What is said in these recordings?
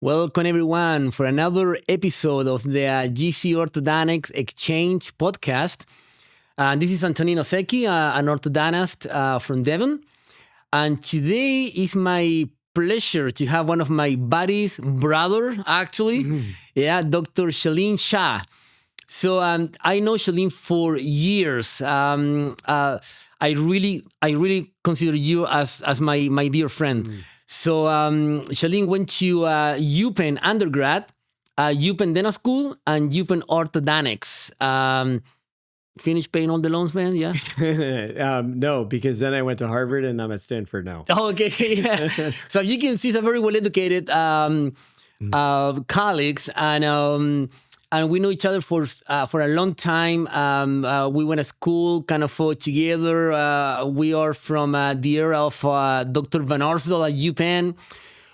Welcome, everyone, for another episode of the GC Orthodontics Exchange podcast. This is Antonino Secchi, an orthodontist from Devon. And today is my pleasure to have one of my buddies' brother, actually. Dr. Shalin Shah. So I know Shalin for years. I really consider you as my dear friend. So Shalin went to UPenn undergrad, UPenn Dental School, and UPenn Orthodontics. Finished paying all the loans, man? Yeah. No, because then I went to Harvard and I'm at Stanford now. Oh, okay. Yeah. So you can see, he's a very well-educated colleagues, and we know each other for a long time. We went to school kind of together. We are from the era of Dr. Van Arsdal at UPenn.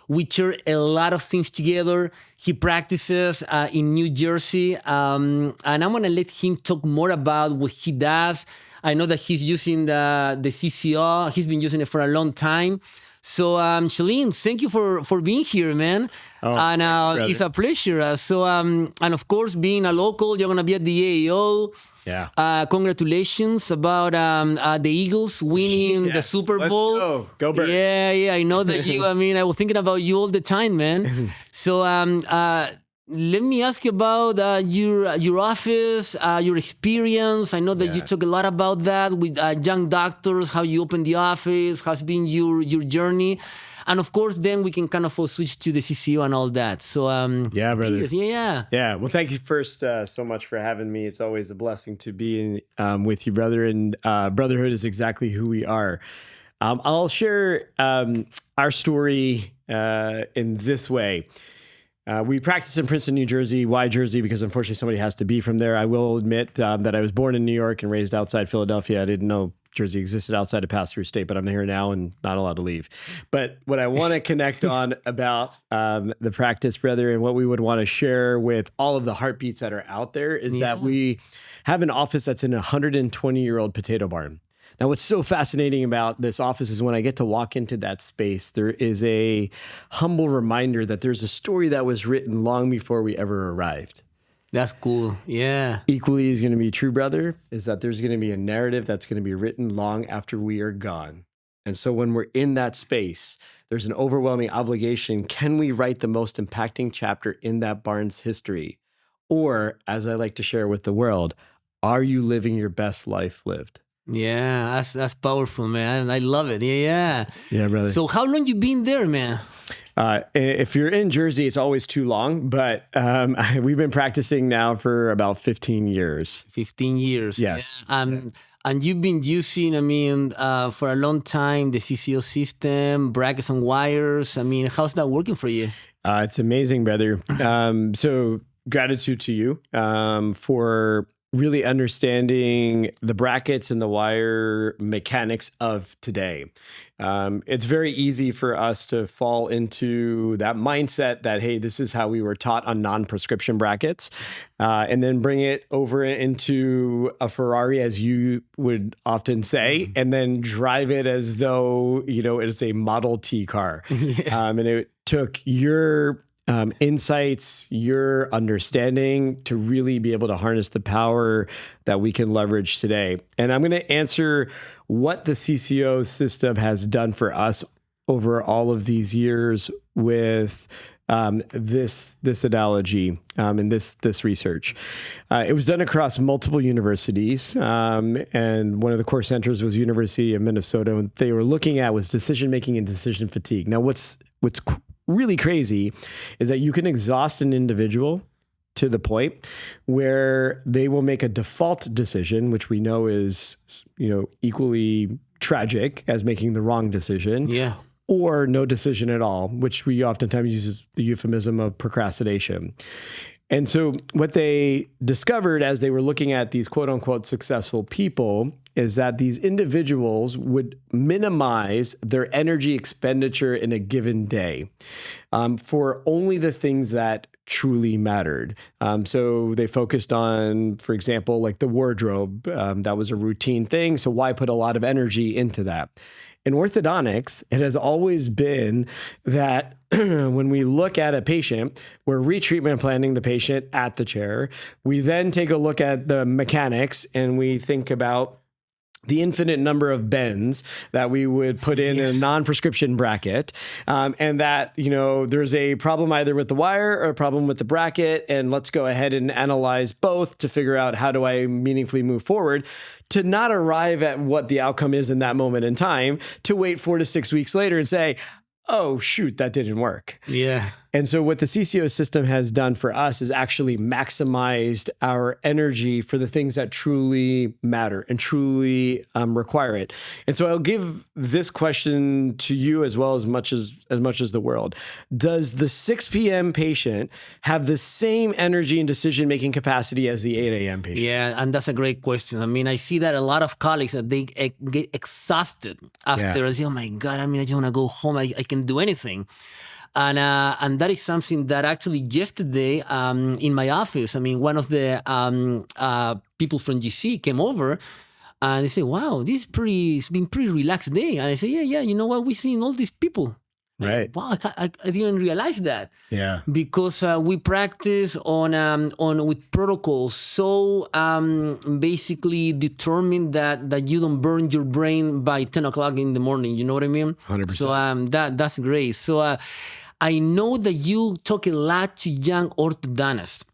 We share a lot of things together. He practices in New Jersey. And I'm going to let him talk more about what he does. I know that he's using the CCO. He's been using it for a long time. So, Shalin, thank you for being here, man. It's a pleasure. And of course, being a local, you're going to be at the AAO. Yeah. Congratulations about the Eagles winning the Super Bowl. Let's go Birds. Yeah. I know that you, I was thinking about you all the time, man. So, let me ask you about your office, your experience. I know that you talk a lot about that with young doctors, how you opened the office, how's been your journey. And of course, then we can kind of switch to the CCO and all that. So, yeah, brother. Yeah. Well, thank you first so much for having me. It's always a blessing to be with you, brother. And brotherhood is exactly who we are. I'll share our story in this way. We practice in Princeton, New Jersey. Why Jersey? Because unfortunately somebody has to be from there. I will admit that I was born in New York and raised outside Philadelphia. I didn't know Jersey existed outside of pass-through state, but I'm here now and not allowed to leave. But what I want to connect on about the practice, brother, and what we would want to share with all of the heartbeats that are out there is that we have an office that's in a 120-year-old potato barn. Now, what's so fascinating about this office is when I get to walk into that space, there is a humble reminder that there's a story that was written long before we ever arrived. That's cool. Yeah. Equally is going to be true, brother, is that there's going to be a narrative that's going to be written long after we are gone. And so when we're in that space, there's an overwhelming obligation. Can we write the most impacting chapter in that barn's history? Or, as I like to share with the world, are you living your best life lived? Yeah, that's powerful, man. I love it. Yeah, brother. So how long you been there, man? If you're in Jersey, it's always too long, but we've been practicing now for about 15 years. 15 years. Yes. Yeah. And you've been using, for a long time, the CCO system, brackets and wires. How's that working for you? It's amazing, brother. So gratitude to you for really understanding the brackets and the wire mechanics of today. It's very easy for us to fall into that mindset that, hey, this is how we were taught on non-prescription brackets, and then bring it over into a Ferrari, as you would often say, and then drive it as though, it's a Model T car. And it took your insights, your understanding to really be able to harness the power that we can leverage today. And I'm going to answer what the CCO system has done for us over all of these years with this analogy and this research. It was done across multiple universities, and one of the core centers was University of Minnesota. And what they were looking at was decision-making and decision fatigue. Now, what's really crazy is that you can exhaust an individual to the point where they will make a default decision, which we know is, equally tragic as making the wrong decision. Yeah. Or no decision at all, which we oftentimes use as the euphemism of procrastination. And so what they discovered as they were looking at these quote unquote successful people is that these individuals would minimize their energy expenditure in a given day for only the things that truly mattered. So they focused on, for example, like the wardrobe. That was a routine thing. So why put a lot of energy into that? in orthodontics, it has always been that when we look at a patient, we're retreatment planning the patient at the chair. We then take a look at the mechanics and we think about the infinite number of bends that we would put in a non-prescription bracket. And that, there's a problem either with the wire or a problem with the bracket. And let's go ahead and analyze both to figure out how do I meaningfully move forward, to not arrive at what the outcome is in that moment in time, to wait 4 to 6 weeks later and say, oh, shoot, that didn't work. Yeah. And so what the CCO system has done for us is actually maximized our energy for the things that truly matter and truly require it. And so I'll give this question to you as well as much as the world. Does the 6 p.m. patient have the same energy and decision-making capacity as the 8 a.m. patient? Yeah, and that's a great question. I mean, I see that a lot of colleagues, that they get exhausted after. I say, oh my God, I just want to go home. I can do anything. And that is something that actually yesterday in my office, one of the people from GC came over and they said, wow, it's been pretty relaxed day. And I said, yeah, you know what? We've seen all these people. Right. Said, wow, I didn't realize that. Yeah. Because we practice on with protocols so basically determined that you don't burn your brain by 10 o'clock in the morning. You know what I mean? 100%. So that's great. So I know that you talk a lot to young orthodontists.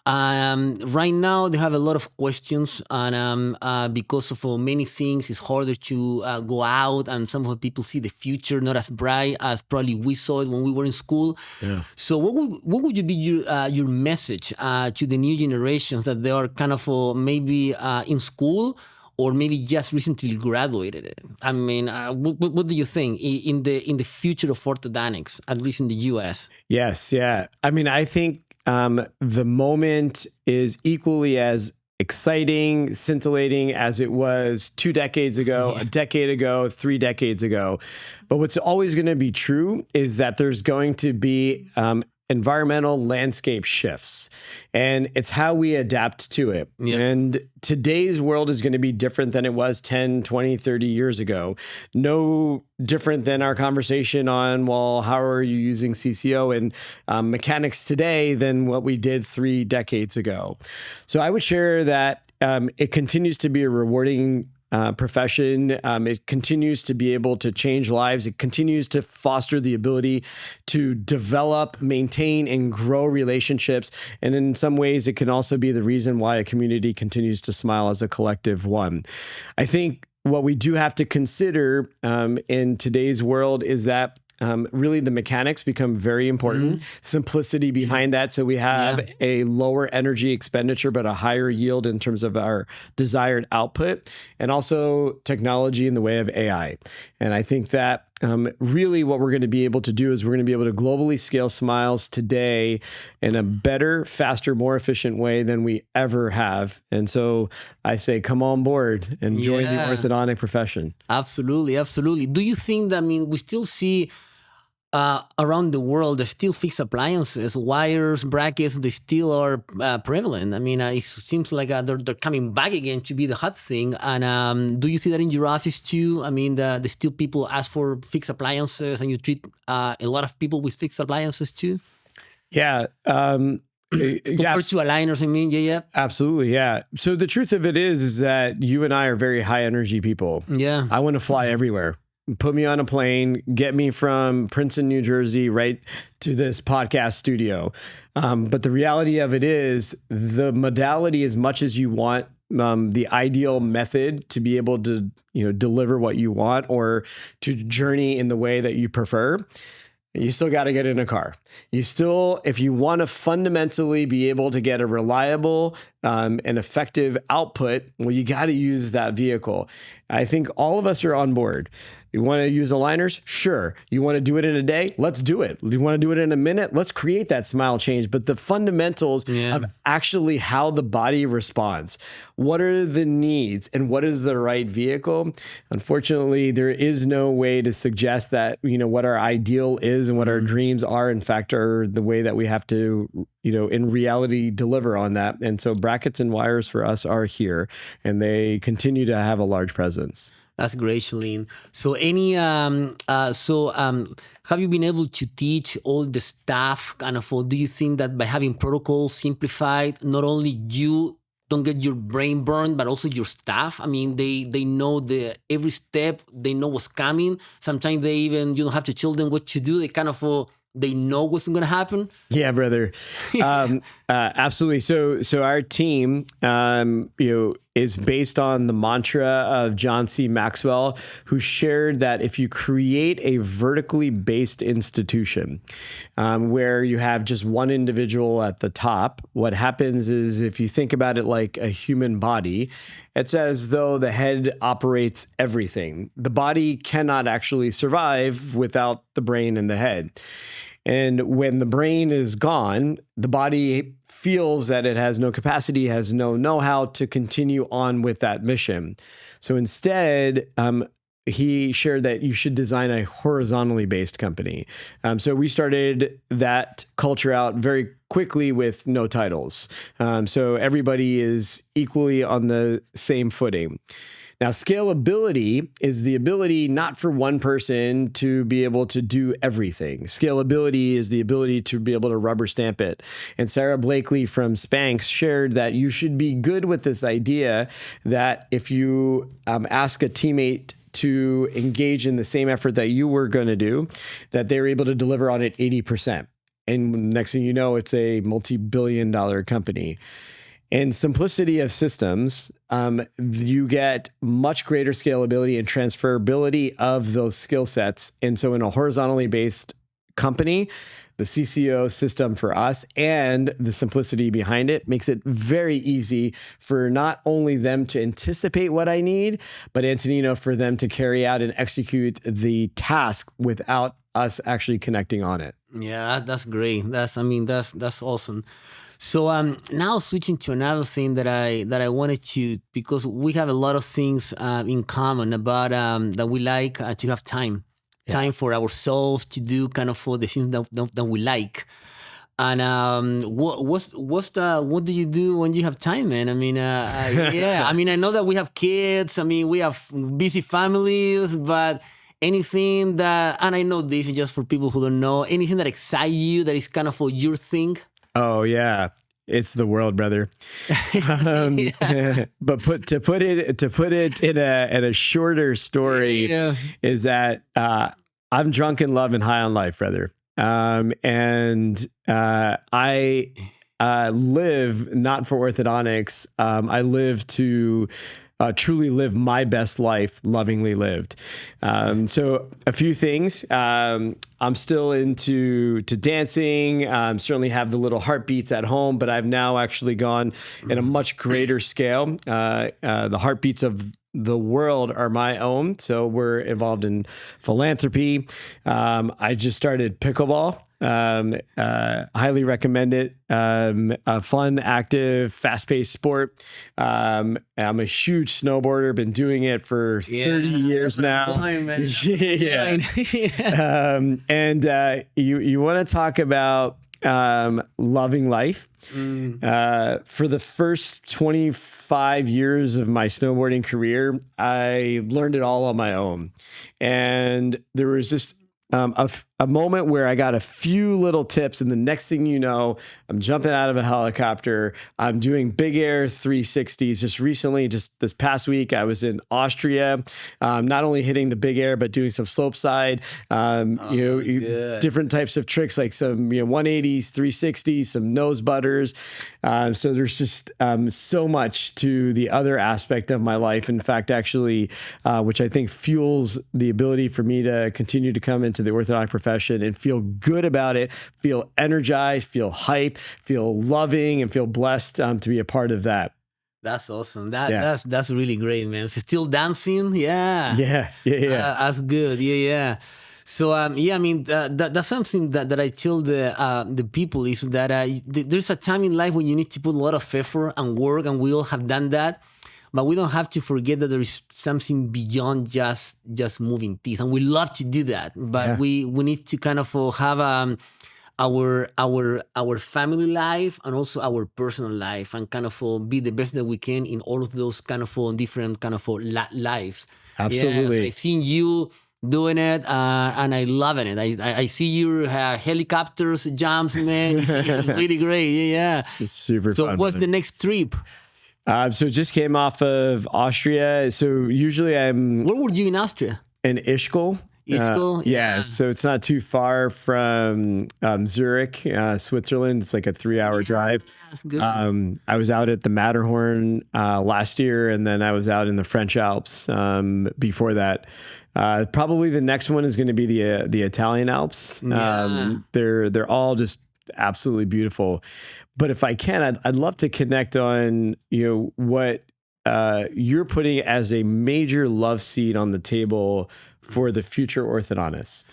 Right now, they have a lot of questions, and because of many things, it's harder to go out, and some of the people see the future not as bright as probably we saw it when we were in school. Yeah. So, what would be your message to the new generations that they are kind of maybe in school, or maybe just recently graduated? What do you think in the future of orthodontics, at least in the U.S.? Yes, yeah. I think the moment is equally as exciting, scintillating as it was 2 decades ago, a decade ago, 3 decades ago. But what's always going to be true is that there's going to be environmental landscape shifts, and it's how we adapt to it. Yep. And today's world is going to be different than it was 10, 20, 30 years ago. No different than our conversation on, well, how are you using CCO and mechanics today than what we did 3 decades ago. So I would share that it continues to be a rewarding profession. It continues to be able to change lives. It continues to foster the ability to develop, maintain, and grow relationships. And in some ways, it can also be the reason why a community continues to smile as a collective one. I think what we do have to consider in today's world is that really the mechanics become very important. Simplicity behind that. So we have a lower energy expenditure, but a higher yield in terms of our desired output, and also technology in the way of AI. And I think that really what we're going to be able to do is we're going to be able to globally scale smiles today in a better, faster, more efficient way than we ever have. And so I say, come on board and join the orthodontic profession. Absolutely, absolutely. Do you think that, we still see around the world, there's still fixed appliances, wires, brackets, they still are prevalent? It seems like they're coming back again to be the hot thing. And do you see that in your office too? The still people ask for fixed appliances, and you treat a lot of people with fixed appliances too? Yeah. Compared to aligners, yeah. Absolutely, yeah. So the truth of it is that you and I are very high energy people. Yeah. I want to fly everywhere. Put me on a plane, get me from Princeton, New Jersey, right to this podcast studio. But the reality of it is the modality, as much as you want the ideal method to be able to, deliver what you want or to journey in the way that you prefer, you still got to get in a car. You still, if you want to fundamentally be able to get a reliable and effective output, well, you got to use that vehicle. I think all of us are on board. You want to use aligners? Sure. You want to do it in a day? Let's do it. You want to do it in a minute? Let's create that smile change. But the fundamentals of actually how the body responds, what are the needs and what is the right vehicle? Unfortunately, there is no way to suggest that, what our ideal is and what our dreams are, in fact, are the way that we have to, in reality, deliver on that. And so brackets and wires for us are here, and they continue to have a large presence. That's great, Shalin. So, have you been able to teach all the staff kind of? Or do you think that by having protocols simplified, not only you don't get your brain burned, but also your staff? I mean, they know the every step. They know what's coming. Sometimes they even you don't have to tell them what to do. They kind of they know what's going to happen. Yeah, brother. Absolutely. So our team, is based on the mantra of John C. Maxwell, who shared that if you create a vertically based institution, where you have just one individual at the top, what happens is, if you think about it like a human body, it's as though the head operates everything. The body cannot actually survive without the brain and the head. And when the brain is gone, the body feels that it has no capacity, has no know-how to continue on with that mission. So instead, he shared that you should design a horizontally based company. So we started that culture out very quickly with no titles. So everybody is equally on the same footing. Now, scalability is the ability not for one person to be able to do everything. Scalability is the ability to be able to rubber stamp it. And Sarah Blakely from Spanx shared that you should be good with this idea that if you ask a teammate to engage in the same effort that you were going to do, that they're able to deliver on it 80%. And next thing you know, it's a multi-billion-dollar company. And simplicity of systems, you get much greater scalability and transferability of those skill sets. And so in a horizontally based company, the CCO system for us and the simplicity behind it makes it very easy for not only them to anticipate what I need, but Antonino, for them to carry out and execute the task without us actually connecting on it. Yeah, that's great. That's awesome. So now switching to another thing that I wanted to, because we have a lot of things in common about that we like to have time for ourselves to do kind of for the things that we like. And what do you do when you have time, man? I mean, I mean, I know that we have kids. I mean, we have busy families, but anything that, and I know this is just for people who don't know, anything that excites you, that is kind of for your thing. Oh yeah, it's the world, brother. But to put it in a shorter story is that I'm drunk in love and high on life, brother. And I live not for orthodontics. I live to truly live my best life, lovingly lived. So a few things. I'm still into dancing. Certainly have the little heartbeats at home, but I've now actually gone in a much greater scale. The heartbeats of the world are my own. So we're involved in philanthropy. I just started pickleball. Highly recommend it. A fun, active, fast-paced sport. I'm a huge snowboarder. Been doing it for 30 years now. And you want to talk about loving life. For the first 25 years of my snowboarding career, I learned it all on my own. And there was just a moment where I got a few little tips, and the next thing you know, I'm jumping out of a helicopter. I'm doing big air 360s. Just recently, just this past week, I was in Austria, not only hitting the big air, but doing some slope side, different types of tricks, like some 180s, 360s, some nose butters. So there's just so much to the other aspect of my life. In fact, actually, which I think fuels the ability for me to continue to come into the orthodontic profession and feel good about it, feel energized, feel hype, feel loving, and feel blessed to be a part of that. That's awesome. That's really great, man. So still dancing, yeah. That's good, yeah. So I mean that's something that I tell the people is that there's a time in life when you need to put a lot of effort and work, and we all have done that. But we don't have to forget that there is something beyond just moving teeth, and we love to do that. But we need to kind of have our family life and also our personal life, and kind of be the best that we can in all of those kind of different kind of lives. Yeah, Absolutely. I've seen you doing it, and I loving it. I see your helicopters jumps, man. It's really great. Yeah. It's super So fun. what's the next trip? So just came off of Austria. So usually I'm Where were you in Austria? in Ischgl. Ischgl? Yeah, so it's not too far from Zurich, Switzerland. It's like a 3-hour drive. That's good. I was out at the Matterhorn last year, and then I was out in the French Alps before that. Probably the next one is going to be the Italian Alps. Yeah. They're all just absolutely beautiful. But if I can, I'd love to connect on what you're putting as a major love seed on the table for the future orthodontist.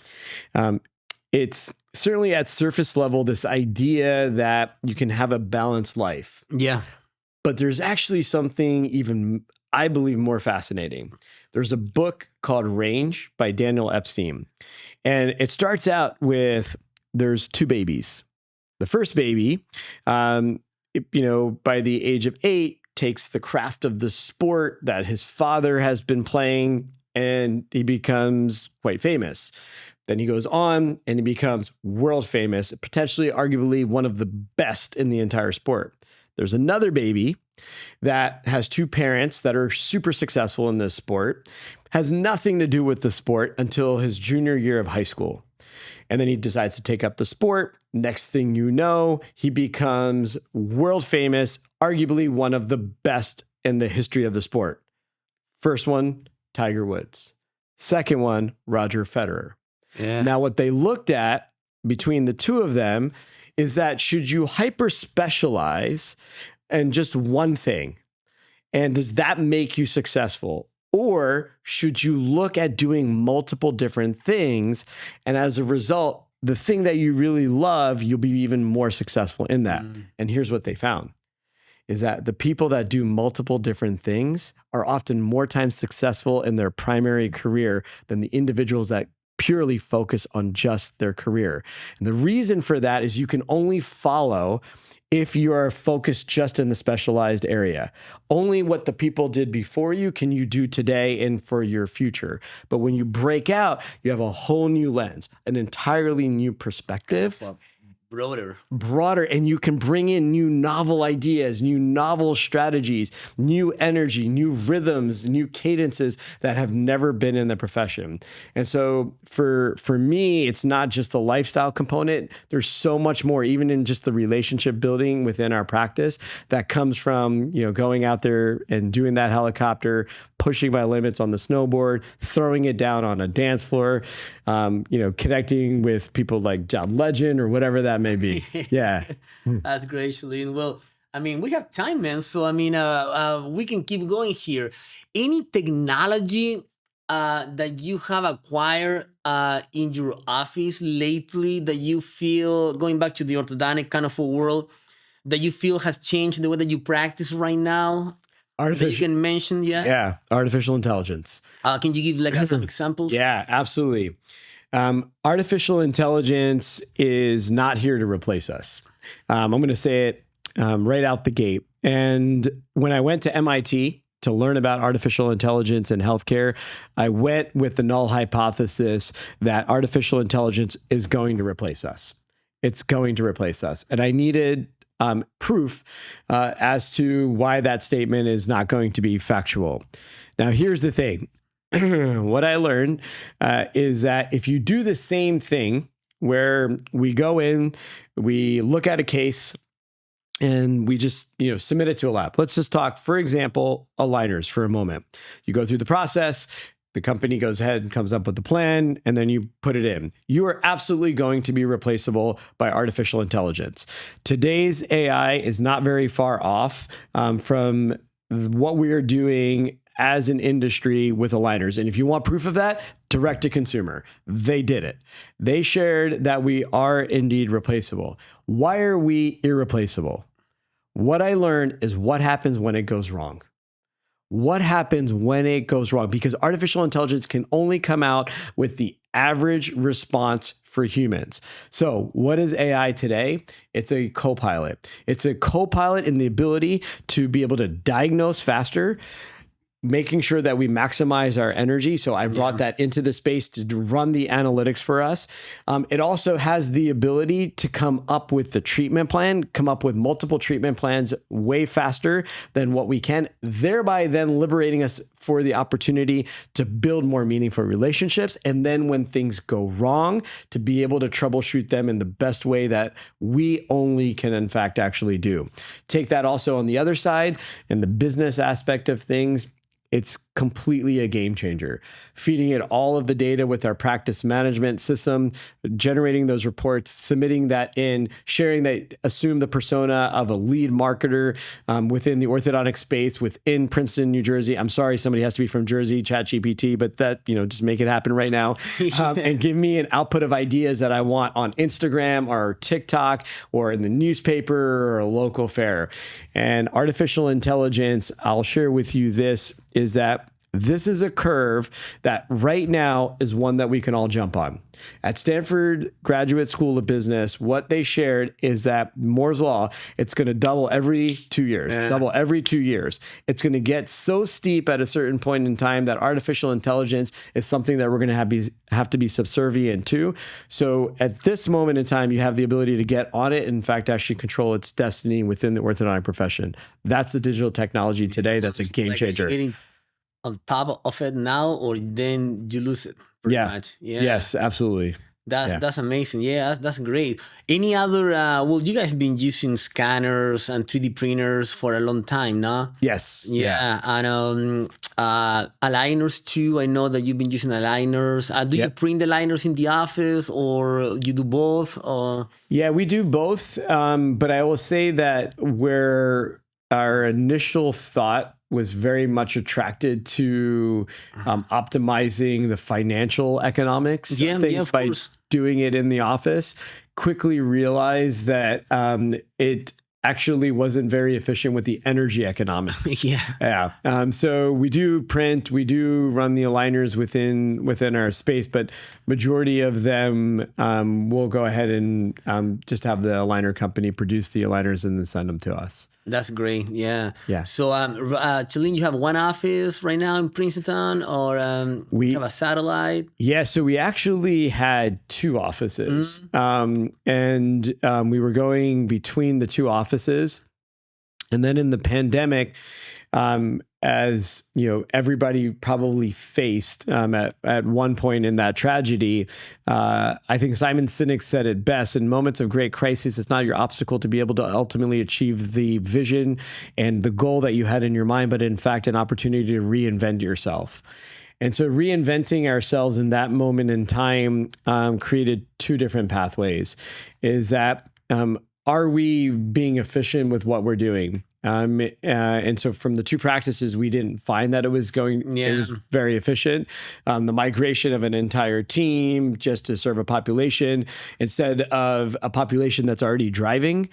It's certainly at surface level, this idea that you can have a balanced life. Yeah. But there's actually something even, I believe, more fascinating. There's a book called Range by Daniel Epstein. And it starts out with, there's 2 babies. The first baby, by the age of 8, takes the craft of the sport that his father has been playing, and he becomes quite famous. Then he goes on and he becomes world famous, potentially arguably one of the best in the entire sport. There's another baby that has 2 parents that are super successful in this sport, has nothing to do with the sport until his junior year of high school. And then he decides to take up the sport. Next thing you know, he becomes world famous, arguably one of the best in the history of the sport. First one, Tiger Woods. Second one, Roger Federer. Yeah. Now, what they looked at between the 2 of them is that should you hyper specialize in just one thing? And does that make you successful? Or should you look at doing multiple different things? And as a result, the thing that you really love, you'll be even more successful in that. And here's what they found, is that the people that do multiple different things are often more times successful in their primary career than the individuals that purely focus on just their career. And the reason for that is you can only follow if you are focused just in the specialized area. Only what the people did before you can you do today and for your future. But when you break out, you have a whole new lens, an entirely new perspective. Broader, and you can bring in new novel ideas, new novel strategies, new energy, new rhythms, new cadences that have never been in the profession. And so for me, it's not just the lifestyle component. There's so much more, even in just the relationship building within our practice, that comes from going out there and doing that helicopter, pushing my limits on the snowboard, throwing it down on a dance floor, connecting with people like John Legend or whatever that may be. Yeah. That's great, Shalin. Well, I mean, we have time, man. So, I mean, we can keep going here. Any technology that you have acquired in your office lately that you feel, going back to the orthodontic kind of a world, that you feel has changed the way that you practice right now? That you can mention, Yeah, artificial intelligence. Can you give some examples? Yeah, absolutely. Artificial intelligence is not here to replace us. I'm going to say it right out the gate. And when I went to MIT to learn about artificial intelligence in healthcare, I went with the null hypothesis that artificial intelligence is going to replace us. It's going to replace us. And I needed proof as to why that statement is not going to be factual. Now, here's the thing. What I learned is that if you do the same thing where we go in, we look at a case, and we just submit it to a lab. Let's just talk, for example, aligners for a moment. You go through the process. The company goes ahead and comes up with the plan, and then you put it in. You are absolutely going to be replaceable by artificial intelligence. Today's AI is not very far off from what we are doing as an industry with aligners. And if you want proof of that, direct to consumer. They did it. They shared that we are indeed replaceable. Why are we irreplaceable? What I learned is what happens when it goes wrong. What happens when it goes wrong? Because artificial intelligence can only come out with the average response for humans. So what is AI today? It's a co-pilot. It's a co-pilot in the ability to be able to diagnose faster, making sure that we maximize our energy. So I brought that into the space to run the analytics for us. It also has the ability to come up with the treatment plan, come up with multiple treatment plans way faster than what we can, thereby then liberating us for the opportunity to build more meaningful relationships. And then when things go wrong, to be able to troubleshoot them in the best way that we only can in fact actually do. Take that also on the other side, in the business aspect of things. It's completely a game changer. Feeding it all of the data with our practice management system, generating those reports, submitting that in, sharing that, assume the persona of a lead marketer within the orthodontic space within Princeton, New Jersey. I'm sorry, somebody has to be from Jersey, ChatGPT, but that, just make it happen right now. And give me an output of ideas that I want on Instagram or TikTok or in the newspaper or a local fair. And artificial intelligence, I'll share with you this, is that this is a curve that right now is one that we can all jump on. At Stanford Graduate School of Business, what they shared is that Moore's Law, it's going to double every 2 years, double every 2 years. It's going to get so steep at a certain point in time that artificial intelligence is something that we're going to have to be subservient to. So at this moment in time, you have the ability to get on it and in fact, actually control its destiny within the orthodontic profession. That's the digital technology today. That's a game changer. On top of it now, or then you lose it pretty much. Yeah. Yes, absolutely. That's amazing. Yeah, that's great. Any other, you guys have been using scanners and 3D printers for a long time, no? Yes. Yeah. And aligners too. I know that you've been using aligners. Do you print the aligners in the office or you do both? Or? Yeah, we do both. But I will say that where our initial thought was very much attracted to optimizing the financial economics of things by doing it in the office, quickly realized that it actually wasn't very efficient with the energy economics. So we do print, we do run the aligners within our space, but majority of them will go ahead and just have the aligner company produce the aligners and then send them to us. That's great. Yeah. So, Shalin, you have one office right now in Princeton, or we have a satellite? Yeah. So we actually had two offices, and we were going between the two offices. And then in the pandemic, as everybody probably faced at one point in that tragedy, I think Simon Sinek said it best: in moments of great crisis, it's not your obstacle to be able to ultimately achieve the vision and the goal that you had in your mind, but in fact, an opportunity to reinvent yourself. And so reinventing ourselves in that moment in time created two different pathways. Is that, are we being efficient with what we're doing? And so from the two practices, we didn't find that it was very efficient. The migration of an entire team just to serve a population instead of a population that's already driving.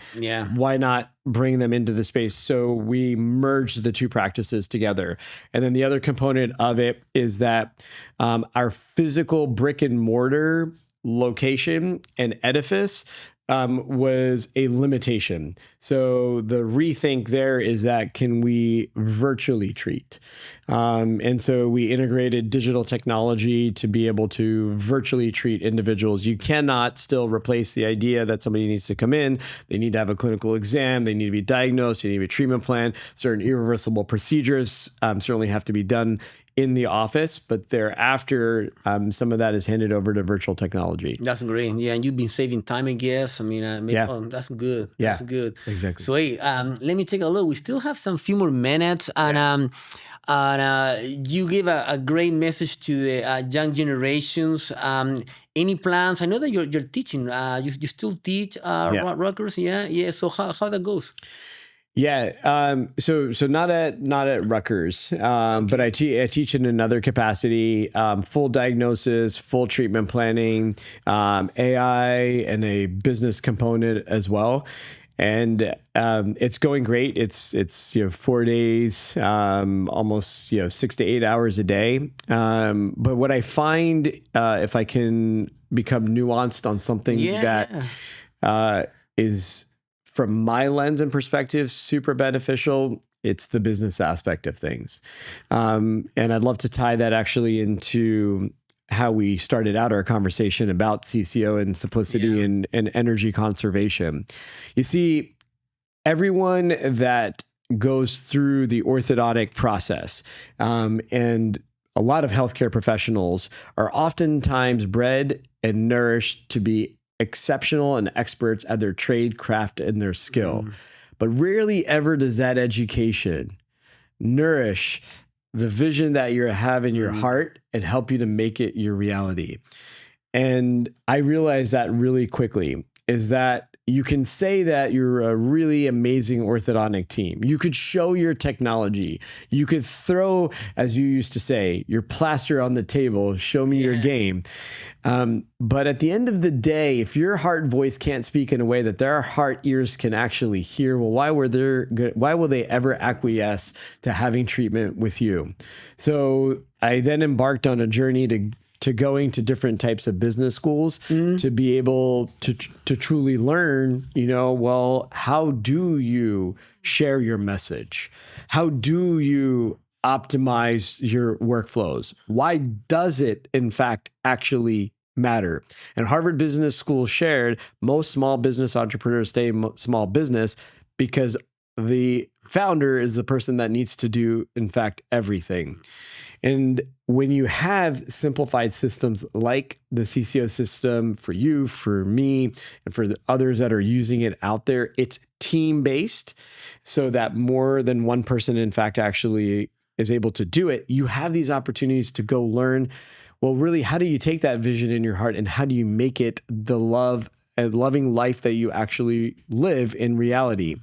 Why not bring them into the space? So we merged the two practices together. And then the other component of it is that our physical brick and mortar location and edifice was a limitation. So the rethink there is that, can we virtually treat? And so we integrated digital technology to be able to virtually treat individuals. You cannot still replace the idea that somebody needs to come in, they need to have a clinical exam, they need to be diagnosed, they need a treatment plan. Certain irreversible procedures certainly have to be done in the office, but thereafter, some of that is handed over to virtual technology. That's great. Yeah, and you've been saving time, I guess. I mean, that's good. That's good. Exactly. So, hey, let me take a look. We still have some few more minutes, and you give a great message to the young generations. Any plans? I know that you're teaching. You still teach Rutgers? Yeah. So how that goes? Yeah. So not at Rutgers, but I teach in another capacity, full diagnosis, full treatment planning, AI, and a business component as well. And it's going great. It's 4 days, almost 6 to 8 hours a day. But what I find, if I can become nuanced on something that is, from my lens and perspective, super beneficial, it's the business aspect of things. And I'd love to tie that actually into how we started out our conversation about CCO and simplicity and energy conservation. You see, everyone that goes through the orthodontic process, and a lot of healthcare professionals are oftentimes bred and nourished to be exceptional and experts at their trade, craft, and their skill. But rarely ever does that education nourish the vision that you have in your heart and help you to make it your reality. And I realized that really quickly, is that you can say that you're a really amazing orthodontic team. You could show your technology. You could throw, as you used to say, your plaster on the table, show me your game. But at the end of the day, if your heart voice can't speak in a way that their heart ears can actually hear, well, why will they ever acquiesce to having treatment with you? So I then embarked on a journey to going to different types of business schools to be able to truly learn, well, how do you share your message? How do you optimize your workflows? Why does it, in fact, actually matter? And Harvard Business School shared most small business entrepreneurs stay small business because the founder is the person that needs to do, in fact, everything. And when you have simplified systems like the CCO system for you, for me, and for the others that are using it out there, it's team-based so that more than one person, in fact, actually is able to do it. You have these opportunities to go learn, well, really, how do you take that vision in your heart and how do you make it the loving life that you actually live in reality?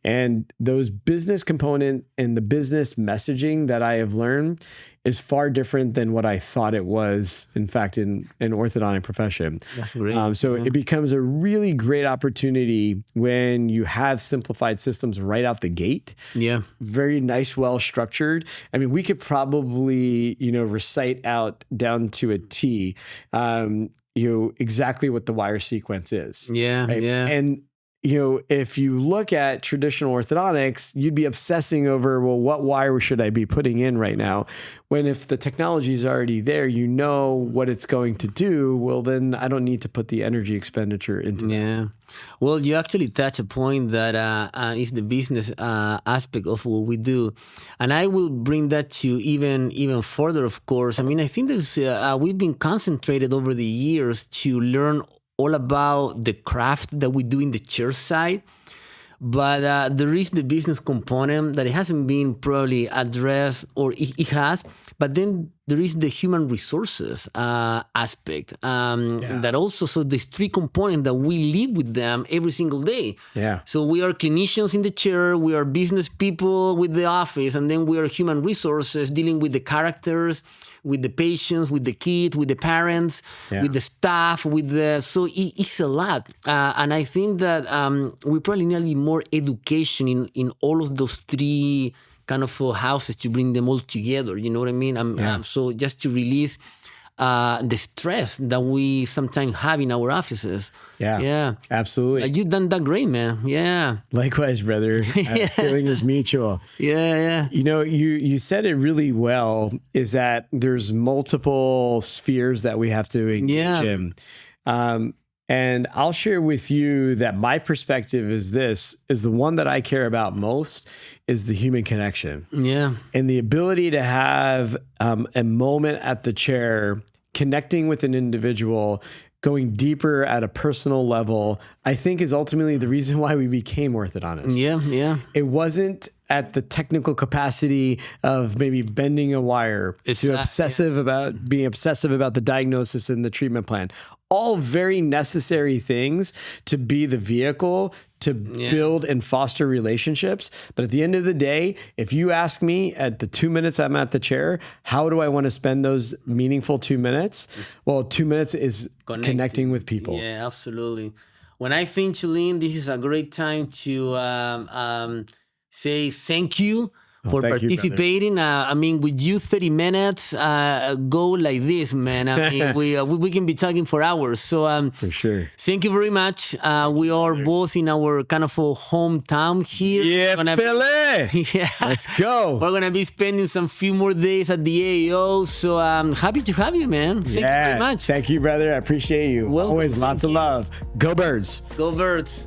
And those business component and the business messaging that I have learned is far different than what I thought it was, in fact, in an orthodontic profession. That's great. It becomes a really great opportunity when you have simplified systems right out the gate. Yeah. Very nice, well structured. I mean, we could probably, recite out down to a T, exactly what the wire sequence is. Yeah. Right? Yeah. And if you look at traditional orthodontics, you'd be obsessing over, well, what wire should I be putting in right now? When if the technology is already there, you know what it's going to do, well, then I don't need to put the energy expenditure into that. Well, you actually touch a point that is the business aspect of what we do. And I will bring that to even further, of course. I mean, I think there's we've been concentrated over the years to learn all about the craft that we do in the chair side. But there is the business component that it hasn't been probably addressed, or it has. But then there is the human resources aspect that also, so there's three components that we live with them every single day. Yeah. So we are clinicians in the chair, we are business people with the office, and then we are human resources dealing with the characters, with the patients, with the kids, with the parents, with the staff, so it's a lot. And I think that we probably need more education in all of those three kind of houses to bring them all together. You know what I mean? So just to release the stress that we sometimes have in our offices. Yeah, absolutely. You've done that great, man. Yeah. Likewise, brother. Feeling is mutual. Yeah. You said it really well, is that there's multiple spheres that we have to engage in. And I'll share with you that my perspective is the one that I care about most is the human connection. Yeah. And the ability to have a moment at the chair, connecting with an individual, going deeper at a personal level, I think is ultimately the reason why we became orthodontists. Yeah. It wasn't at the technical capacity of maybe bending a wire, being obsessive about the diagnosis and the treatment plan. All very necessary things to be the vehicle to build and foster relationships. But at the end of the day, if you ask me at the 2 minutes I'm at the chair, how do I want to spend those meaningful 2 minutes? Well, 2 minutes is connecting with people. Yeah, absolutely. when I think, Shalin, this is a great time to say thank you for thank you, participating. I mean, with you, 30 minutes go like this, man. I mean, we can be talking for hours. So For sure. thank you very much. We are both in our kind of a hometown here. Yeah, Philly. Yeah. Let's go. We're gonna be spending some few more days at the AO. So I'm happy to have you, man. Thank you very much. Thank you, brother. I appreciate you. Welcome. Always lots of love. Go Birds. Go Birds.